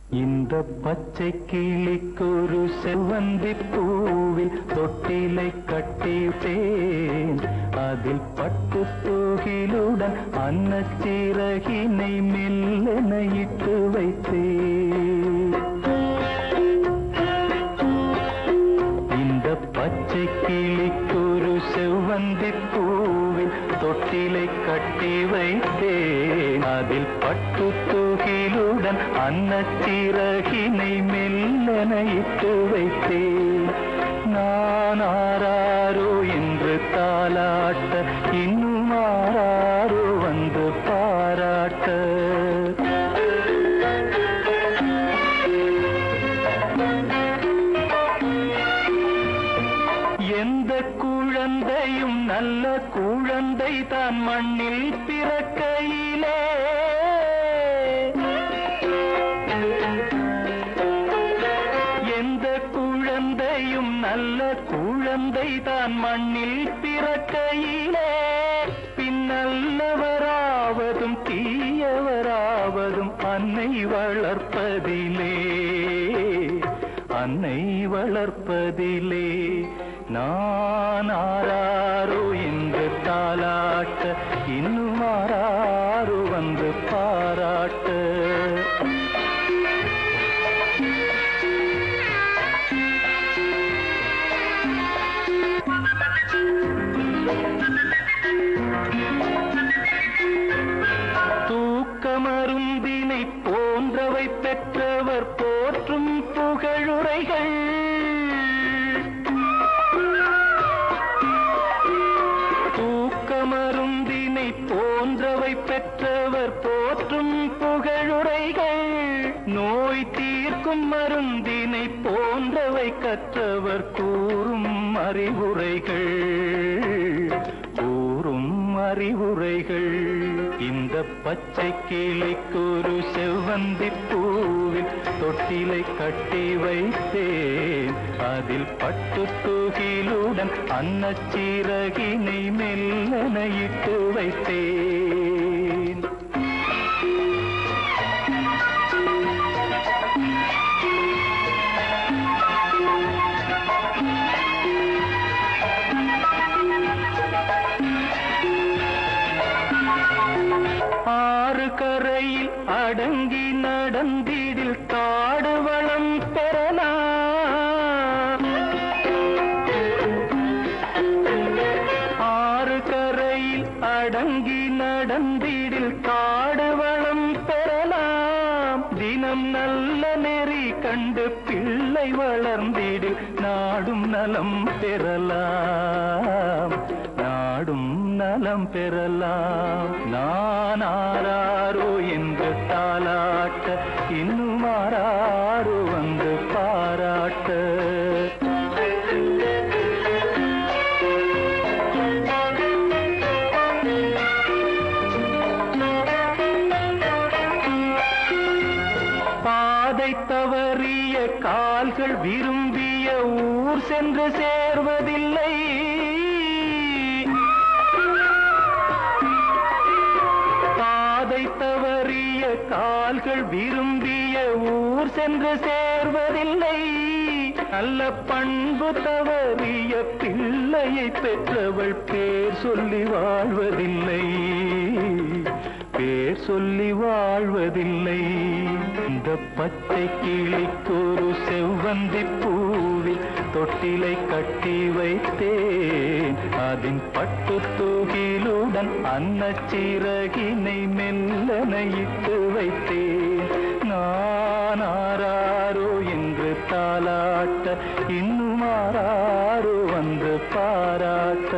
இந்த பச்சை கிளிக்கொரு செவ்வந்தி பூவில் தொட்டிலை கட்டிட்டேன். அதில் பட்டு தூகிலுடன் அன்னச்சிறகினை மெல்லென இட்டு வைத்தேன். இந்த பச்சை கிளிக்கொரு செவ்வந்தி பூவில் தொட்டிலை கட்டி வைத்தேன். அதில் பட்டு தூகிலுடன் அன்னச்சிறகினை மெல்லென இட்டு வைத்தேன். நான் ஆராரோ என்று தாலாட்ட, இன்னும் ஆராரோ வந்து பாராட்ட. எந்த குழந்தையும் நல்ல குழந்தை தான் மண்ணில் பிறக்கையிலே. எந்த குழந்தையும் நல்ல குழந்தை தான் மண்ணில் பிறக்கையிலே. பின்னல்லவராவதும் தீயவராவதும் அன்னை வளர்ப்பதிலே, அன்னை வளர்ப்பதிலே. நான் ஆராரோ என்று தாலாட்ட, இன்னும் ஆராரோ வந்து பாராட்ட. தூக்கமருந்தினை போன்றவை பெற்றவர் போற்றும் புகழுரைகள். தூக்கமருந்தினை போன்றவை பெற்றவர் போற்றும் புகழுரைகள். நோய் தீர்க்கும் மருந்தினை போன்றவை கற்றவர் கூறும் அறிவுரைகள், கூறும் அறிவுரைகள். இந்த பச்சை கிளிக்கொரு செவ்வந்தி பூவில் தொட்டிலை கட்டி வைத்தேன். அதில் பட்டு தூகிலுடன் அன்னச்சிறகினை மெல்லென இட்டு வைத்தேன். ஆறு கரையில் அடங்கி நடந்திடில் காடு வளம் பெறலாம். ஆறு கரையில் அடங்கி நடந்திடில் காடு வளம் பெறலாம். தினம் நல்ல நெறி கண்டு பிள்ளை வளர்ந்திடில் நாடும் நலம் பெறலாம், நாடும் நலம் பெறலாம். நான் ஆராரோ என்று தாலாட்ட, இன்னும் ஆராரோ வந்து பாராட்ட. பாதை தவறிய கால்கள் விரும்பிய ஊர் சென்று சேர்வதில்லை. பாதை தவறிய கால்கள் விரும்பிய ஊர் சென்று சேர்வதில்லை. நல்ல பண்பு தவறிய பிள்ளையை பெற்றவள் பேர் சொல்லி வாழ்வதில்லை, பேர் சொல்லி வாழ்வதில்லை. இந்த பச்சை கிளிக்கொரு செவ்வந்தி பூவில் தொட்டிலை கட்டி வைத்தேன். அதன் பட்டு தூகிலுடன் அன்னச்சிறகினை மெல்லென இட்டு வைத்தேன். நான் ஆராரோ என்று தாலாட்ட, இன்னும் ஆராரோ வந்து பாராட்ட.